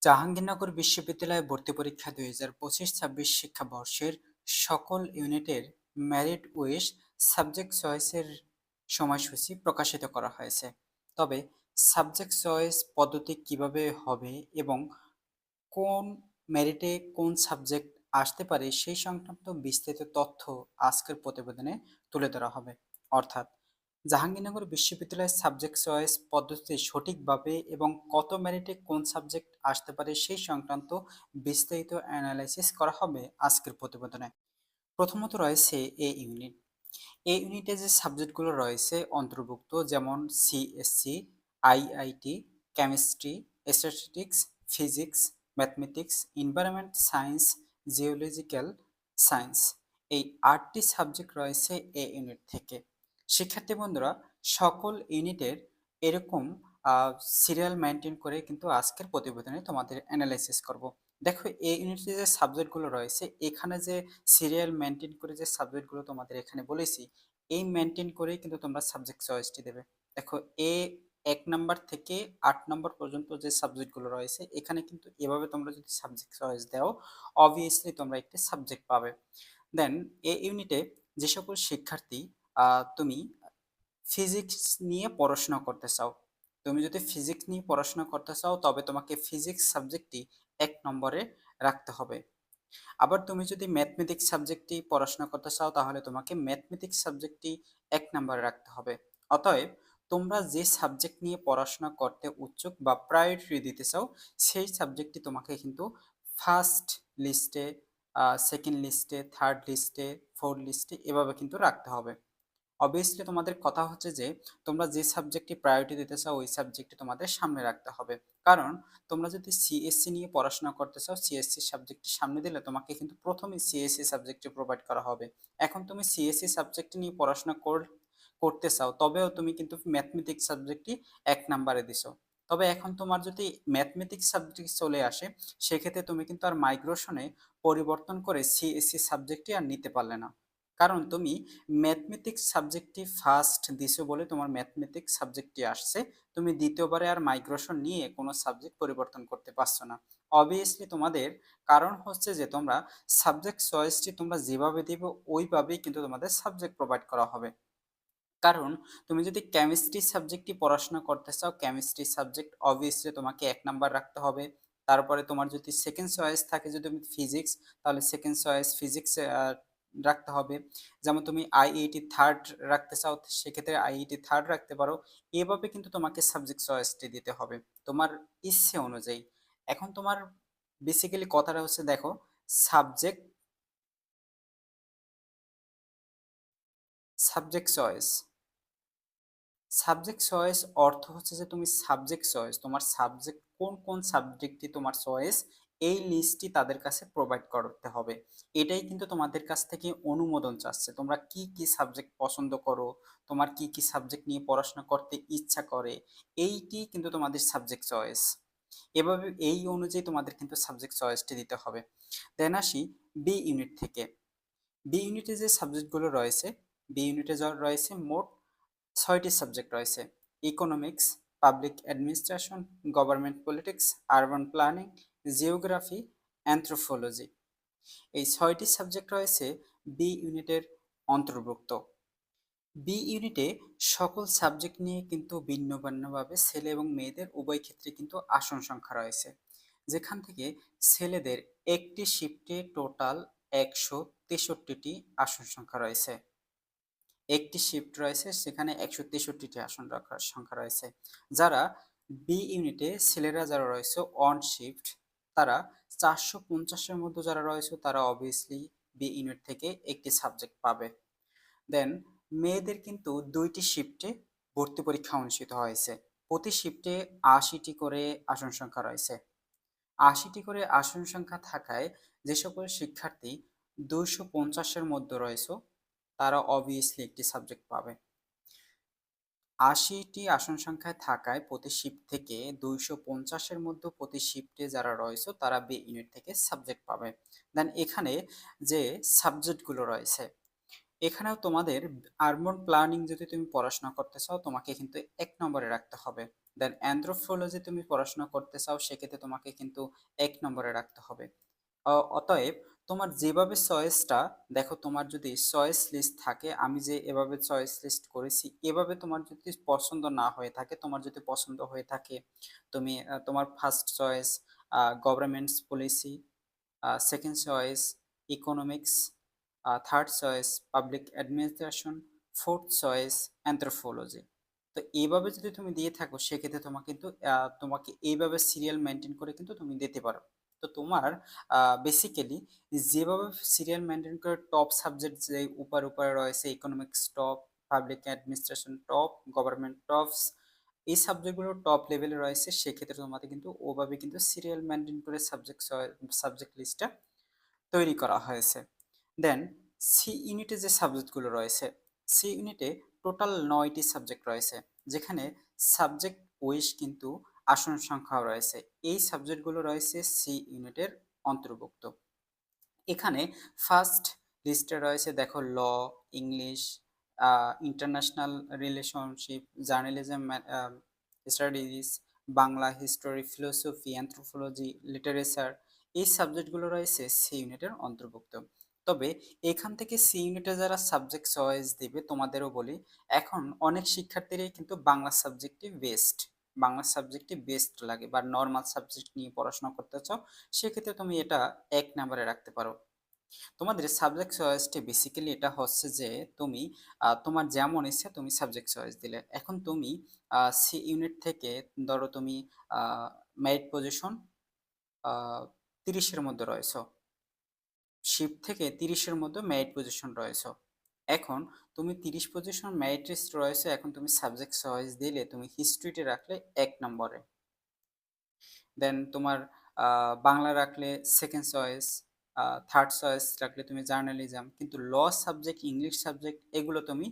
জাহাঙ্গীরনগর বিশ্ববিদ্যালয়ে ভর্তি পরীক্ষা ২০২৫-২৬ শিক্ষাবর্ষের সকল ইউনিটের মেরিট উইশ সাবজেক্ট চয়েসের সময়সূচি প্রকাশিত করা হয়েছে। তবে সাবজেক্ট চয়েস পদ্ধতি কিভাবে হবে এবং কোন মেরিটে কোন সাবজেক্ট আসতে পারে সেই সংক্রান্ত বিস্তারিত তথ্য আজকের প্রতিবেদনে তুলে ধরা হবে। অর্থাৎ জাহাঙ্গীরনগর বিশ্ববিদ্যালয়ের সাবজেক্ট চয়েস পদ্ধতিতে সঠিকভাবে এবং কত মেরিটে কোন সাবজেক্ট আসতে পারে সেই সংক্রান্ত বিস্তারিত অ্যানালাইসিস করা হবে আজকের প্রতিবেদনে। প্রথমত রয়েছে এ ইউনিট। এই ইউনিটে যে সাবজেক্টগুলো রয়েছে অন্তর্ভুক্ত, যেমন CSC, IIT, chemistry, statistics, physics, mathematics, environment science, geological science. এই ৮টি সাবজেক্ট রয়েছে এই ইউনিট থেকে। শিক্ষার্থী বন্ধুরা, সকল ইউনিটের এরকম সিরিয়াল মেনটেন করে কিন্তু আজকের প্রতিবেদনে তোমাদের অ্যানালাইসিস করব। দেখো, এই ইউনিটে যে সাবজেক্টগুলো রয়েছে, এখানে যে সিরিয়াল মেনটেন করে যে সাবজেক্টগুলো তোমাদের এখানে বলেছি, এই মেনটেন করেই কিন্তু তোমরা সাবজেক্ট চয়েসটি দেবে। দেখো, ১ নাম্বার থেকে ৮ নম্বর পর্যন্ত যে সাবজেক্টগুলো রয়েছে, এখানে কিন্তু এভাবে তোমরা যদি সাবজেক্ট চয়েস দাও, অবভিয়াসলি তোমরা একটি সাবজেক্ট পাবে। দেন এই ইউনিটে যে সকল শিক্ষার্থী তুমি ফিজিক্স নিয়ে পড়াশোনা করতে চাও, তুমি যদি ফিজিক্স নিয়ে পড়াশোনা করতে চাও, তবে তোমাকে ফিজিক্স সাবজেক্টটি ১ নম্বরে রাখতে হবে। আবার তুমি যদি ম্যাথমেটিক্স সাবজেক্টটি পড়াশোনা করতে চাও, তাহলে তোমাকে ম্যাথমেটিক্স সাবজেক্টটি ১ নম্বরে রাখতে হবে। অতএব তোমরা যে সাবজেক্ট নিয়ে পড়াশোনা করতে উৎসুক বা প্রায়োরিটি দিতে চাও, সেই সাবজেক্টটি তোমাকে কিন্তু ফার্স্ট লিস্টে, সেকেন্ড লিস্টে, থার্ড লিস্টে, ফোর্থ লিস্টে এভাবে কিন্তু রাখতে হবে। অবভিয়াসলি তোমাদের কথা হচ্ছে যে তোমরা যে সাবজেক্টে প্রায়োরিটি দিতে চাও, ওই সাবজেক্টটি তোমাদের সামনে রাখতে হবে। কারণ তোমরা যদি সিএসসি নিয়ে পড়াশোনা করতে চাও, সিএসসি সাবজেক্টটি সামনে দিলে তোমাকে কিন্তু প্রথমে সিএসসি সাবজেক্টটি প্রোভাইড করা হবে। এখন তুমি সিএসসি সাবজেক্টটি নিয়ে পড়াশোনা করতে চাও, তবেও তুমি কিন্তু ম্যাথমেটিক্স সাবজেক্টটি ১ নম্বরে দিছো। তবে এখন তোমার যদি ম্যাথমেটিক্স সাবজেক্ট চলে আসে, সেক্ষেত্রে তুমি কিন্তু আর মাইগ্রেশনে পরিবর্তন করে সিএসসি সাবজেক্টটি আর নিতে পারলে না। কারণ তুমি ম্যাথমেটিক্স সাবজেক্টটি ফার্স্ট দিছো বলে তোমার ম্যাথমেটিক্স সাবজেক্টটি আসছে। তুমি দ্বিতীয়বারে আর মাইগ্রেশন নিয়ে কোনো সাবজেক্ট পরিবর্তন করতে পারছো না। অবভিয়াসলি তোমাদের কারণ হচ্ছে যে তোমরা সাবজেক্ট চয়েসটি তোমরা যেভাবে দিবে ওইভাবেই কিন্তু তোমাদের সাবজেক্ট প্রোভাইড করা হবে। কারণ তুমি যদি কেমিস্ট্রি সাবজেক্টটি পড়াশোনা করতে চাও, কেমিস্ট্রি সাবজেক্ট অবভিয়াসলি তোমাকে ১ নম্বর রাখতে হবে। তারপরে তোমার যদি সেকেন্ড চয়েস থাকে, যদি তুমি ফিজিক্স, তাহলে সেকেন্ড চয়েস ফিজিক্স রাখতে হবে। যেমন তুমি আইইটি থার্ড রাখতে চাও, সেক্ষেত্রে আইইটি থার্ড রাখতে পারো। এভাবে কিন্তু তোমাকে সাবজেক্ট চয়েসটি দিতে হবে তোমার ইচ্ছে অনুযায়ী। এখন তোমার বেসিক্যালি কথাটা হচ্ছে, দেখো, subject subject choice subject choice অর্থ হচ্ছে যে তুমি সাবজেক্ট চয়েস, তোমার সাবজেক্ট কোন কোন সাবজেক্টটি তোমার চয়েস, এই লিস্টটি তাদের কাছে প্রোভাইড করতে হবে। এটাই কিন্তু তোমাদের কাছ থেকে অনুমোদন চাচ্ছে, তোমরা কি কি সাবজেক্ট পছন্দ করো, তোমার কি কি সাবজেক্ট নিয়ে পড়াশোনা করতে ইচ্ছা করে, এইটি কিন্তু তোমাদের সাবজেক্ট চয়েস। এভাবে এই অনুযায়ী তোমাদের কিন্তু সাবজেক্ট চয়েসটি দিতে হবে। দেন আসি বি ইউনিট থেকে। বি ইউনিটে যে সাবজেক্টগুলো রয়েছে, বি ইউনিটে রয়েছে মোট ৬টি সাবজেক্ট রয়েছে: economics, public administration, government politics, urban planning, geography, anthropology. এই ৬টি সাবজেক্ট রয়েছে বি ইউনিটের অন্তর্ভুক্ত। বি ইউনিটে সকল সাবজেক্ট নিয়ে কিন্তু ভিন্ন ভিন্নভাবে ছেলে এবং মেয়েদের উভয় ক্ষেত্রে কিন্তু আসন সংখ্যা রয়েছে, যেখান থেকে ছেলেদের একটি শিফটে টোটাল ১৬৩টি আসন সংখ্যা রয়েছে। একটি শিফট রয়েছে, সেখানে ১৬৩টি আসন রাখার সংখ্যা রয়েছে। যারা বি ইউনিটে ছেলেরা যারা রয়েছে অন শিফট, তারা ৪৫০-এর মধ্যে যারা রয়েছে, তারা অবভিয়াসলি বি ইউনিট থেকে একটি সাবজেক্ট পাবে। দেন মেয়েদের কিন্তু ২টি শিফটে ভর্তি পরীক্ষা অনুষ্ঠিত হয়েছে। প্রতি শিফটে ৮০টি করে আসন সংখ্যা রয়েছে। ৮০টি করে আসন সংখ্যা থাকায় যে সকল শিক্ষার্থী ২৫০-এর মধ্যে রয়েছে, তারা অবভিয়াসলি একটি সাবজেক্ট পাবে। ৮০টি আসন সংখ্যায় থাকায় প্রতি শিফট থেকে ২৫০-এর মধ্যে প্রতি শিফটে যারা রয়েছে, তারা বি ইউনিট থেকে সাবজেক্ট পাবে। দেন এখানে যে সাবজেক্টগুলো রয়েছে, এখানেও তোমাদের আরবান প্ল্যানিং যদি তুমি পড়াশোনা করতে চাও, তোমাকে কিন্তু ১ নম্বরে রাখতে হবে। দেন অ্যানথ্রোপোলজি তুমি পড়াশোনা করতে চাও, সেক্ষেত্রে তোমাকে কিন্তু ১ নম্বরে রাখতে হবে। অতএব তোমার যেভাবে চয়েসটা, দেখো তোমার যদি চয়েস লিস্ট থাকে, আমি যে এভাবে চয়েস লিস্ট করেছি, এভাবে তোমার যদি পছন্দ না হয়ে থাকে, তোমার যদি পছন্দ হয়ে থাকে, তুমি তোমার first choice governments policy, second choice economics, third choice public administration, fourth choice anthropology. তো এইভাবে যদি তুমি দিয়ে থাকো, সেক্ষেত্রে তোমাকে কিন্তু তোমাকে এইভাবে সিরিয়াল মেনটেন করে কিন্তু তুমি দিতে পারো। তো তোমার বেসিক্যালি যেভাবে সিরিয়াল মেনটেন করে টপ সাবজেক্ট যে উপরে রয়েছে, economics top, public administration top, government tops, এই সাবজেক্টগুলো টপ লেভেলে রয়েছে, সেক্ষেত্রে তোমাদের কিন্তু ওভাবে কিন্তু সিরিয়াল মেনটেন করে সাবজেক্ট লিস্টটা তৈরি করা হয়েছে। দেন সি ইউনিটে যে সাবজেক্টগুলো রয়েছে, সি ইউনিটে টোটাল ৯টি সাবজেক্ট রয়েছে, যেখানে সাবজেক্ট ওয়াইজ কিন্তু আসন সংখ্যাও রয়েছে। এই সাবজেক্টগুলো রয়েছে সি ইউনিটের অন্তর্ভুক্ত। এখানে ফার্স্ট লিস্টে রয়েছে, দেখো law, English, international relationship, journalism studies, Bangla, history, philosophy, anthropology, literature, এই সাবজেক্টগুলো রয়েছে সি ইউনিটের অন্তর্ভুক্ত। তবে এখান থেকে সি ইউনিটে যারা সাবজেক্ট চয়েস দিবে, তোমাদেরও বলি, এখন অনেক শিক্ষার্থীরাই কিন্তু বাংলা সাবজেক্টই বেস্ট, বাংলা সাবজেক্টই বেস্ট লাগে, বা নর্মাল সাবজেক্ট নিয়ে পড়াশোনা করতে চাও, সেক্ষেত্রে তুমি এটা ১ নম্বরে রাখতে পারো। তোমাদের সাবজেক্ট চয়েসটি বেসিক্যালি এটা হচ্ছে যে, তুমি তোমার যেমন ইচ্ছা তুমি সাবজেক্ট চয়েস দিলে। এখন তুমি সি ইউনিট থেকে ধরো তুমি মেরিট পজিশন ৩০-এর মধ্যে রয়েছো, শিফট থেকে ৩০-এর মধ্যে মেরিট পজিশন রয়েছো। এখন তুমি ৩০ পজিশন মেরিট লিস্ট রয়েছে, এখন তুমি সাবজেক্ট চয়েস দিলে তুমি হিস্ট্রিতে রাখলে ১ নম্বরে, দেন তোমার বাংলা রাখলে সেকেন্ড চয়েস, থার্ড চয়েস রাখলে তুমি জার্নালিজম, কিন্তু ল সাবজেক্ট, ইংলিশ সাবজেক্ট, এগুলো তুমি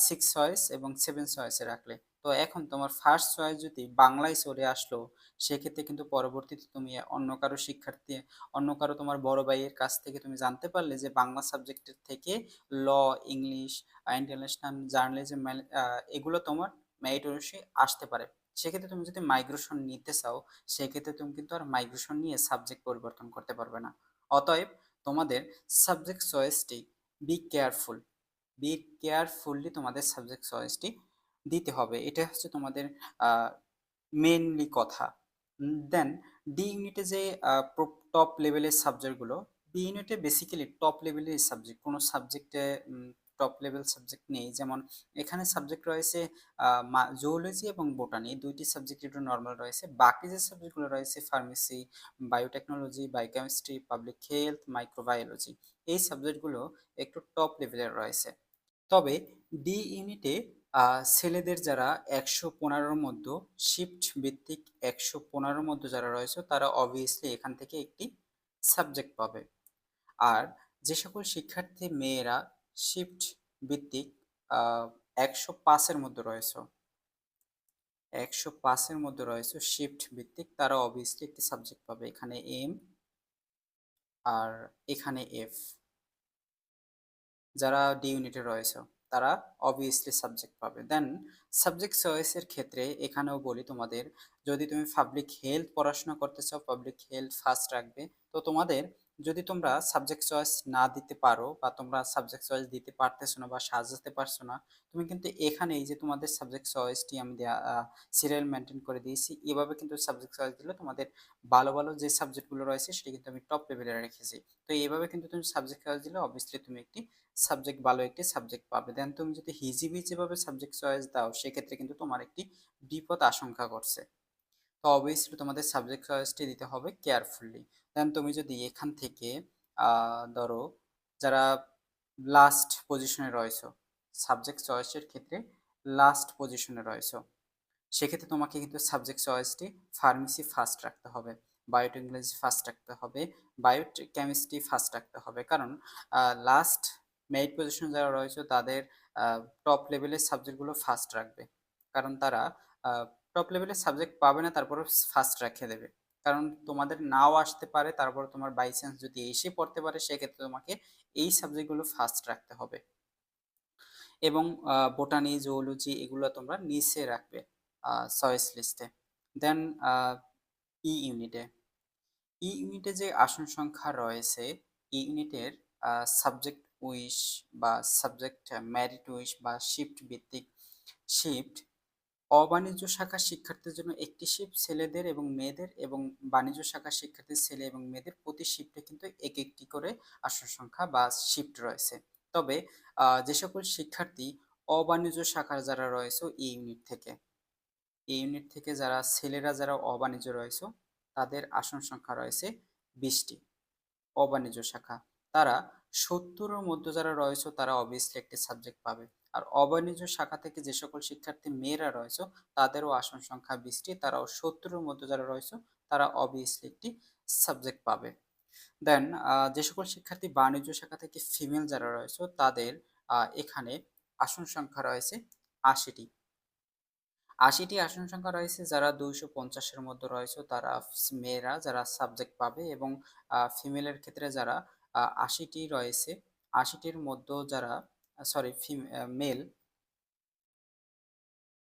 6 চয়েস এবং 7 চয়েসে রাখলে। তো এখন তোমার ফার্স্ট চয়েস যদি বাংলায় চলে আসলো, সেক্ষেত্রে কিন্তু পরবর্তীতে তুমি অন্য কারো শিক্ষার্থী, অন্য কারো তোমার বড় ভাইয়ের কাছ থেকে তুমি জানতে পারলে যে বাংলা সাবজেক্টের থেকে ল, ইংলিশ, ইন্টারন্যাশনাল, জার্নালিজম, এগুলো তোমার মেরিট অনুযায়ী আসতে পারে। সেক্ষেত্রে তুমি যদি মাইগ্রেশন নিতে চাও, সেক্ষেত্রে তুমি কিন্তু আর মাইগ্রেশন নিয়ে সাবজেক্ট পরিবর্তন করতে পারবে না। অতএব তোমাদের সাবজেক্ট চয়েসটি বি কেয়ারফুল, বি কেয়ারফুললি তোমাদের সাবজেক্ট চয়েসটি দিতে হবে। এটা হচ্ছে তোমাদের মেনলি কথা। দেন ডি ইউনিটে যে টপ লেভেলের সাবজেক্টগুলো, বি ইউনিটে বেসিক্যালি টপ লেভেলের সাবজেক্ট, কোনো সাবজেক্টে টপ লেভেল সাবজেক্ট নেই। যেমন এখানে সাবজেক্ট রয়েছে জুওলজি এবং বোটানি, দুইটি সাবজেক্ট একটু নর্মাল রয়েছে। বাকি যে সাবজেক্টগুলো রয়েছে pharmacy, biotechnology, biochemistry, public health, microbiology, এই সাবজেক্টগুলো একটু টপ লেভেলের রয়েছে। তবে ডি ইউনিটে ছেলেদের যারা ১১৫-র মধ্যে, শিফট ভিত্তিক ১১৫-র মধ্যে যারা রয়েছে, তারা অবভিয়াসলি এখান থেকে একটি সাবজেক্ট পাবে। আর যে সকল শিক্ষার্থী মেয়েরা শিফট ভিত্তিক ১০৫-এর মধ্যে রয়েছে, ১০৫-এর মধ্যে রয়েছে শিফট ভিত্তিক, তারা অবভিয়াসলি একটি সাবজেক্ট পাবে। এখানে এম আর এখানে এফ, যারা ডি ইউনিটে রয়েছে তারা অবভিয়াসলি সাবজেক্ট পাবে। দেন সাবজেক্ট চয়েসের ক্ষেত্রে এখানেও বলি তোমাদের, যদি তুমি পাবলিক হেলথ পড়াশোনা করতে চাও, পাবলিক হেলথ ফার্স্ট রাখবে। তো তোমাদের যদি তোমরা সাবজেক্ট চয়েস না দিতে পারো, বা তোমরা সাবজেক্ট চয়েস দিতে পারতেছো না বা সাজাতে পারছো না, তুমি কিন্তু এখানে এই যে তোমাদের সাবজেক্ট চয়েসটি আমি সিরিয়াল মেনটেন করে দিয়েছি, এভাবে কিন্তু সাবজেক্ট চয়েস দিলে তোমাদের ভালো ভালো যে সাবজেক্টগুলো রয়েছে সেটি কিন্তু আমি টপ লেভেলে রেখেছি। তো এইভাবে কিন্তু তুমি সাবজেক্ট চয়েস দিলে অবভিয়াসলি তুমি একটি সাবজেক্ট, ভালো একটি সাবজেক্ট পাবে। দেন তুমি যদি হিজিবিজি ভাবে সাবজেক্ট চয়েস দাও, সেক্ষেত্রে কিন্তু তোমার একটি বিপদ আশঙ্কা করছে। তো অবভিয়াসলি তোমাদের সাবজেক্ট চয়েসটি দিতে হবে কেয়ারফুলি। দেন তুমি যদি এখান থেকে ধরো যারা লাস্ট পজিশনে রয়েছে, সাবজেক্ট চয়েসের ক্ষেত্রে লাস্ট পজিশনে রয়েছে, সেক্ষেত্রে তোমাকে কিন্তু সাবজেক্ট চয়েসটি ফার্মেসি ফার্স্ট রাখতে হবে, বায়োটেকনোলজি ফার্স্ট রাখতে হবে, বায়োকেমিস্ট্রি ফার্স্ট রাখতে হবে। কারণ লাস্ট মেরিট পজিশনে যারা রয়েছে তাদের টপ লেভেলের সাবজেক্টগুলো ফার্স্ট রাখবে, কারণ তারা টপ লেভেলের সাবজেক্ট পাবে না, তারপরে ফার্স্ট রেখে দেবে। কারণ তোমাদের নাও আসতে পারে, তারপর তোমার বাই চান্স যদি এসে পড়তে পারে, সেক্ষেত্রে তোমাকে এই সাবজেক্টগুলো ফার্স্ট রাখতে হবে। এবং বোটানি, জুওলজি, এগুলো তোমরা নিচে রাখবে। চয়েস লিস্টে। দেন ই ইউনিটে ইউনিটে যে আসন সংখ্যা রয়েছে, ইউনিটের সাবজেক্ট উইশ বা সাবজেক্ট মেরিট উইশ বা শিফট ভিত্তিক শিফট অবাণিজ্য শাখার শিক্ষার্থীদের জন্য একটি শিফট ছেলেদের এবং মেয়েদের, এবং বাণিজ্য শাখার শিক্ষার্থীর ছেলে এবং মেয়েদের প্রতি শিফটে কিন্তু এক একটি করে আসন সংখ্যা বা শিফট রয়েছে। তবে যে সকল শিক্ষার্থী অবাণিজ্য শাখার যারা রয়েছে এই ইউনিট থেকে, এই ইউনিট থেকে যারা ছেলেরা যারা অবাণিজ্য রয়েছে, তাদের আসন সংখ্যা রয়েছে 20টি। অবাণিজ্য শাখা, তারা 70-এর মধ্যে যারা রয়েছে তারা অবভিয়াসলি একটি সাবজেক্ট পাবে। আর অবাণিজ্য শাখা থেকে যে সকল শিক্ষার্থী মেয়েরা রয়েছে তাদেরও আসন সংখ্যা 20টি, তারাও 70-এর মধ্যে যারা রয়েছে তারা অবভিয়াসলি একটি সাবজেক্ট পাবে। দেন যে সকল শিক্ষার্থী বাণিজ্য শাখা থেকে ফিমেল যারা রয়েছে তাদের এখানে আসন সংখ্যা রয়েছে 80টি। 80টি আসন সংখ্যা রয়েছে, যারা 250-এর মধ্যে রয়েছে তারা মেয়েরা যারা সাবজেক্ট পাবে, এবং ফিমেলের ক্ষেত্রে যারা 80টি রয়েছে, 80টির মধ্যে যারা সরি মেল,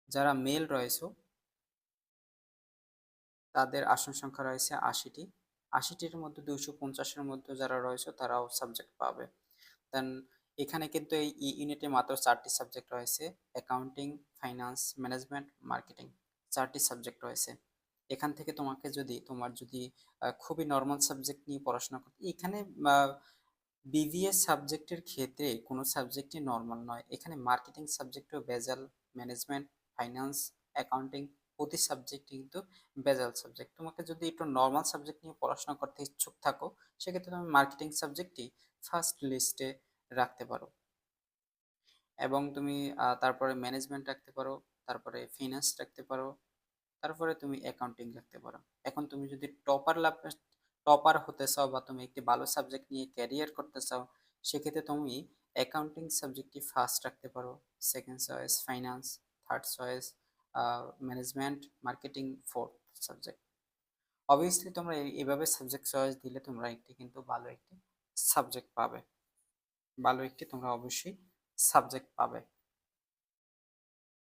যারা মেল রয়েছে তাদের আসন সংখ্যা রয়েছে 80টি। 80টির মধ্যে 250-এর মধ্যে যারা রয়েছে তারাও সাবজেক্ট পাবে। দেন এখানে কিন্তু এই ইউনিটে মাত্র 4টি সাবজেক্ট রয়েছে: অ্যাকাউন্টিং, ফাইন্যান্স, ম্যানেজমেন্ট, মার্কেটিং। 4টি সাবজেক্ট রয়েছে। এখান থেকে তোমার যদি খুবই নর্মাল সাবজেক্ট নিয়ে পড়াশোনা করতে, এখানে বিবিএ সাবজেক্টের ক্ষেত্রে কোনো সাবজেক্টই নর্মাল নয়। এখানে মার্কেটিং সাবজেক্টও ভেজাল, ম্যানেজমেন্ট, ফাইন্যান্স, অ্যাকাউন্টিং প্রতি সাবজেক্টই কিন্তু ভেজাল সাবজেক্ট। তোমাকে যদি একটু নর্মাল সাবজেক্ট নিয়ে পড়াশোনা করতে ইচ্ছুক থাকো, সেক্ষেত্রে তুমি মার্কেটিং সাবজেক্টটি ফার্স্ট লিস্টে রাখতে পারো, এবং তুমি তারপরে ম্যানেজমেন্ট রাখতে পারো, তারপরে ফিনান্স রাখতে পারো, তারপরে তুমি অ্যাকাউন্টিং রাখতে পারো। এখন তুমি যদি টপার হতে চাও বা তুমি একটি ভালো সাবজেক্ট নিয়ে ক্যারিয়ার করতে চাও, সেক্ষেত্রে তুমি অ্যাকাউন্টিং সাবজেক্টটি ফার্স্ট রাখতে পারো, second choice finance, third choice management, marketing fourth subject. Obviously তোমরা এইভাবে সাবজেক্ট চয়েস দিলে তোমরা একটি কিন্তু ভালো একটি সাবজেক্ট পাবে, ভালো একটি তোমরা অবশ্যই সাবজেক্ট পাবে।